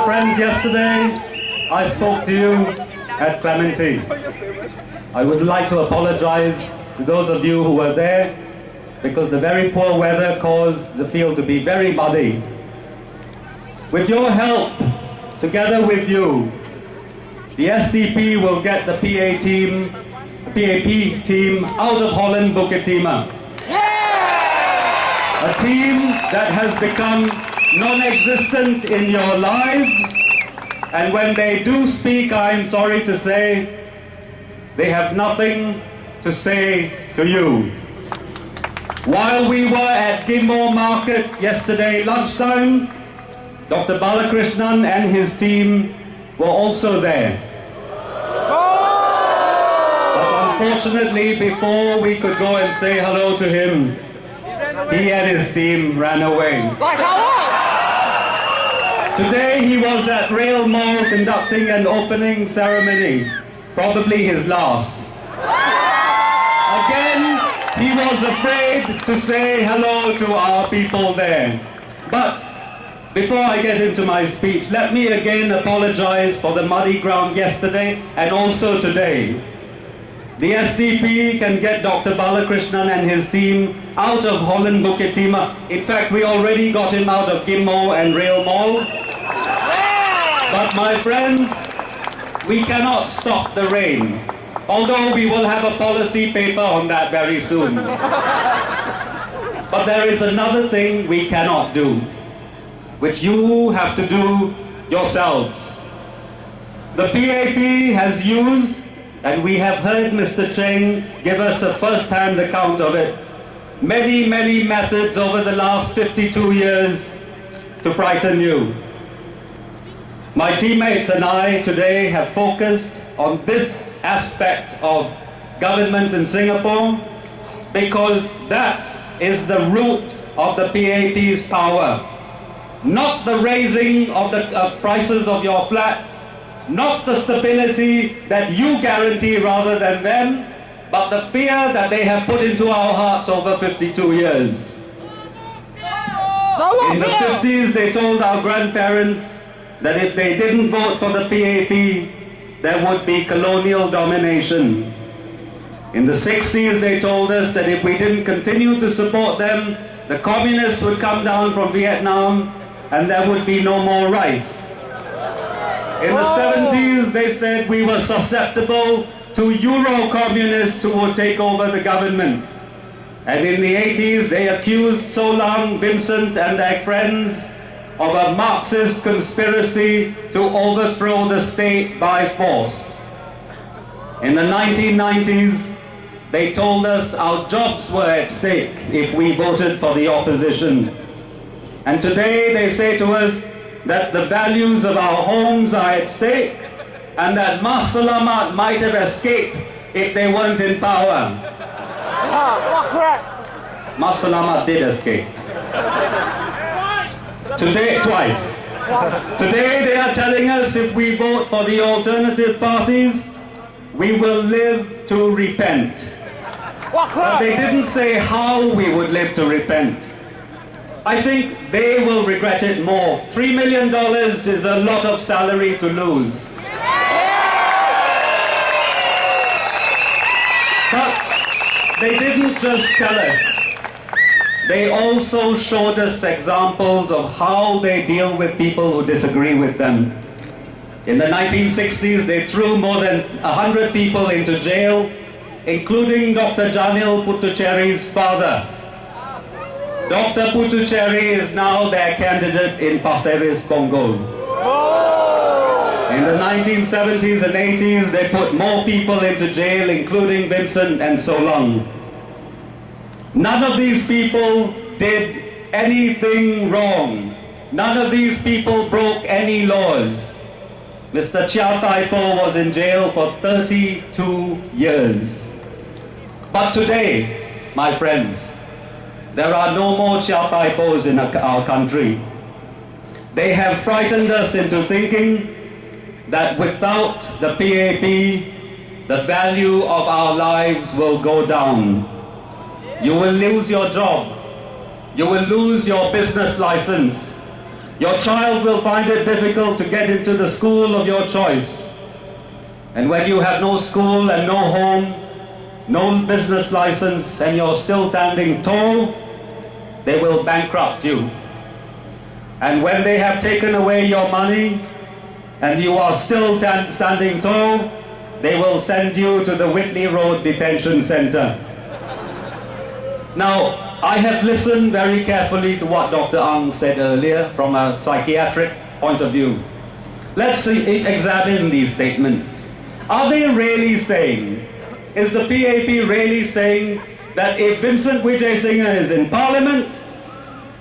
friends, yesterday I spoke to you at Clementi. I would like to apologize to those of you who were there because the very poor weather caused the field to be very muddy. With your help, together with you, the SDP will get the PAP team out of Holland-Bukit Timah. A team that has become non-existent in your lives, and when they do speak, I'm sorry to say, they have nothing to say to you. While we were at Gimmo Market yesterday lunchtime, Dr. Balakrishnan and his team were also there. But unfortunately, before we could go and say hello to him, he and his team ran away. Today he was at Rail Mall conducting an opening ceremony, probably his last. Again, he was afraid to say hello to our people there. But before I get into my speech, let me again apologize for the muddy ground yesterday and also today. The SDP can get Dr. Balakrishnan and his team out of Holland-Bukit Timah. In fact, we already got him out of Gimmo and Rail Mall. But my friends, we cannot stop the rain, although we will have a policy paper on that very soon. But there is another thing we cannot do, which you have to do yourselves. The PAP has used, and we have heard Mr. Cheng give us a first-hand account of it, many methods over the last 52 years to frighten you. My teammates and I today have focused on this aspect of government in Singapore because that is the root of the PAP's power. Not the raising of the prices of your flats, not the stability that you guarantee rather than them, but the fear that they have put into our hearts over 52 years. In the 50s, they told our grandparents that if they didn't vote for the PAP, there would be colonial domination. In the 60s, they told us that if we didn't continue to support them, the communists would come down from Vietnam and there would be no more rice. In the 70s, they said we were susceptible to Euro-communists who would take over the government. And in the 80s, they accused So Lang, Vincent and their friends of a Marxist conspiracy to overthrow the state by force. In the 1990s, they told us our jobs were at stake if we voted for the opposition. And today they say to us that the values of our homes are at stake and that Mas Selamat might have escaped if they weren't in power. Mas Selamat did escape. Today, twice. Today they are telling us if we vote for the alternative parties, we will live to repent. But they didn't say how we would live to repent. I think they will regret it more. $3 million is a lot of salary to lose. But they didn't just tell us. They also showed us examples of how they deal with people who disagree with them. In the 1960s, they threw more than 100 people into jail, including Dr. Janil Puthucheary's father. Dr. Puthucheary is now their candidate in Pasir Ris, Congo. In the 1970s and 80s, they put more people into jail, including Vincent and So Lang. None of these people did anything wrong. None of these people broke any laws. Mr. Chia Tai Po was in jail for 32 years. But today, my friends, there are no more Chia Tai Pos in our country. They have frightened us into thinking that without the PAP, the value of our lives will go down. You will lose your job. You will lose your business license. Your child will find it difficult to get into the school of your choice. And when you have no school and no home, no business license, and you're still standing tall, they will bankrupt you. And when they have taken away your money and you are still standing tall, they will send you to the Whitley Road Detention Center. Now, I have listened very carefully to what Dr. Ang said earlier from a psychiatric point of view. Let's examine these statements. Are they really saying, is the PAP really saying that if Vincent Wijeysingha is in Parliament,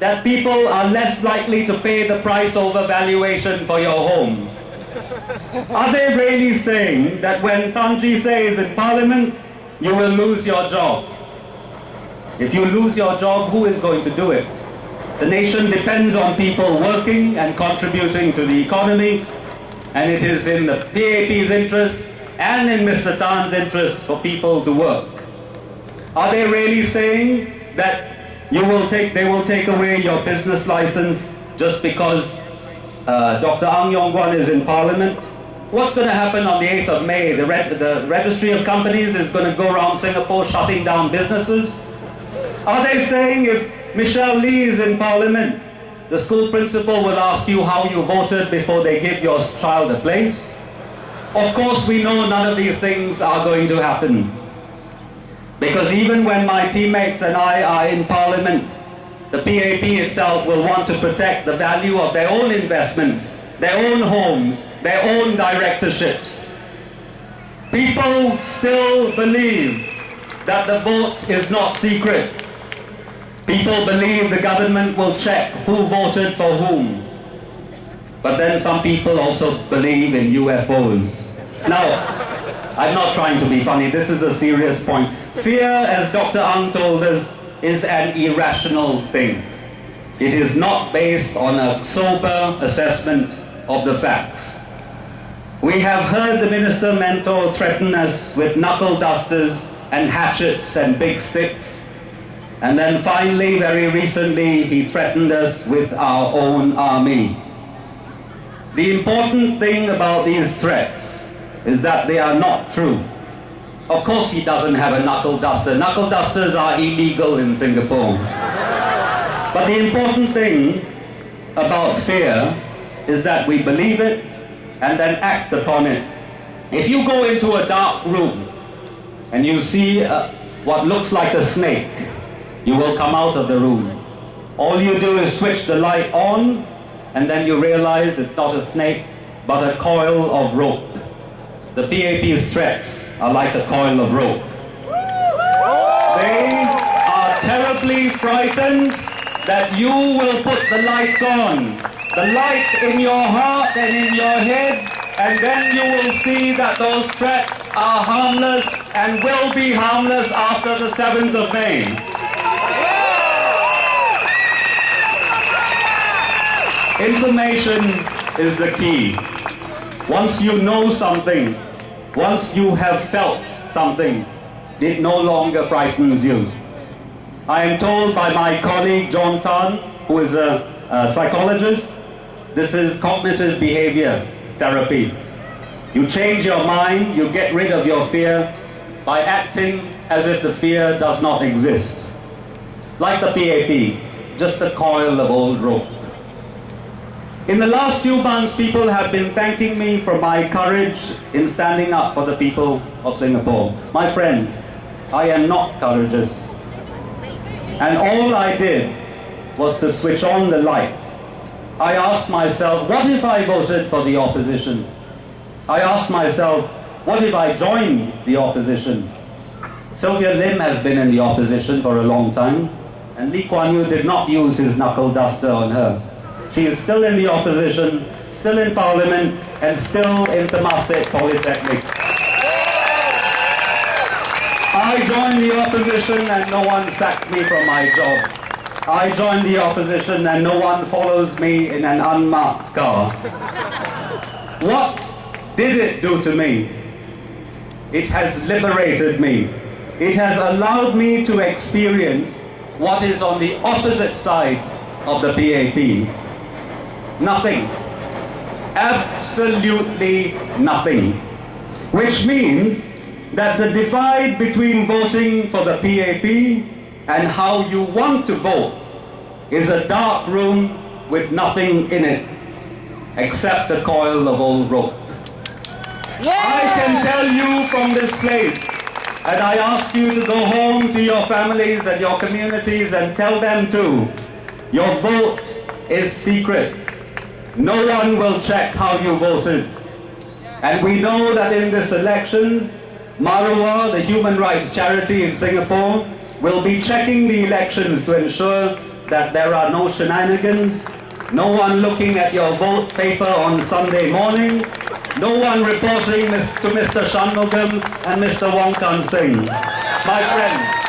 that people are less likely to pay the price over valuation for your home? Are they really saying that when Tan Ji Se is in Parliament, you will lose your job? If you lose your job, who is going to do it? The nation depends on people working and contributing to the economy, and it is in the PAP's interest and in Mr. Tan's interest for people to work. Are they really saying that they will take away your business license just because Dr. Ang Yong Guan is in Parliament? What's going to happen on the 8th of May? The Registry of Companies is going to go around Singapore shutting down businesses? Are they saying if Michelle Lee is in Parliament, the school principal will ask you how you voted before they give your child a place? Of course, we know none of these things are going to happen. Because even when my teammates and I are in Parliament, the PAP itself will want to protect the value of their own investments, their own homes, their own directorships. People still believe that the vote is not secret. People believe the government will check who voted for whom. But then some people also believe in UFOs. Now, I'm not trying to be funny, this is a serious point. Fear, as Dr. Ang told us, is an irrational thing. It is not based on a sober assessment of the facts. We have heard the Minister Mentor threaten us with knuckle dusters and hatchets and big sticks. And then finally, very recently, he threatened us with our own army. The important thing about these threats is that they are not true. Of course he doesn't have a knuckle duster. Knuckle dusters are illegal in Singapore. But the important thing about fear is that we believe it and then act upon it. If you go into a dark room and you see what looks like a snake, you will come out of the room. All you do is switch the light on, and then you realize it's not a snake, but a coil of rope. The PAP's threats are like a coil of rope. They are terribly frightened that you will put the lights on. The light in your heart and in your head, and then you will see that those threats are harmless and will be harmless after the 7th of May. Information is the key. Once you know something, once you have felt something, it no longer frightens you. I am told by my colleague John Tan, who is a psychologist, this is cognitive behavior therapy. You change your mind, you get rid of your fear by acting as if the fear does not exist. Like the PAP, just a coil of old rope. In the last few months, people have been thanking me for my courage in standing up for the people of Singapore. My friends, I am not courageous. And all I did was to switch on the light. I asked myself, what if I voted for the opposition? I asked myself, what if I joined the opposition? Sylvia Lim has been in the opposition for a long time, and Lee Kuan Yew did not use his knuckle duster on her. She is still in the opposition, still in Parliament, and still in Temasek Polytechnic. I joined the opposition and no one sacked me from my job. I joined the opposition and no one follows me in an unmarked car. What did it do to me? It has liberated me. It has allowed me to experience what is on the opposite side of the PAP. Nothing. Absolutely nothing. Which means that the divide between voting for the PAP and how you want to vote is a dark room with nothing in it except a coil of old rope. Yeah. I can tell you from this place, and I ask you to go home to your families and your communities and tell them too, your vote is secret. No one will check how you voted. And we know that in this election, Marua, the human rights charity in Singapore, will be checking the elections to ensure that there are no shenanigans, no one looking at your vote paper on Sunday morning, no one reporting to Mr. Shanmugam and Mr. Wong Kan Sing. My friends,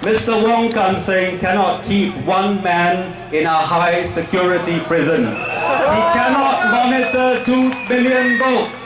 Mr. Wong Kan Sing cannot keep one man in a high security prison. He cannot monitor 2 billion votes.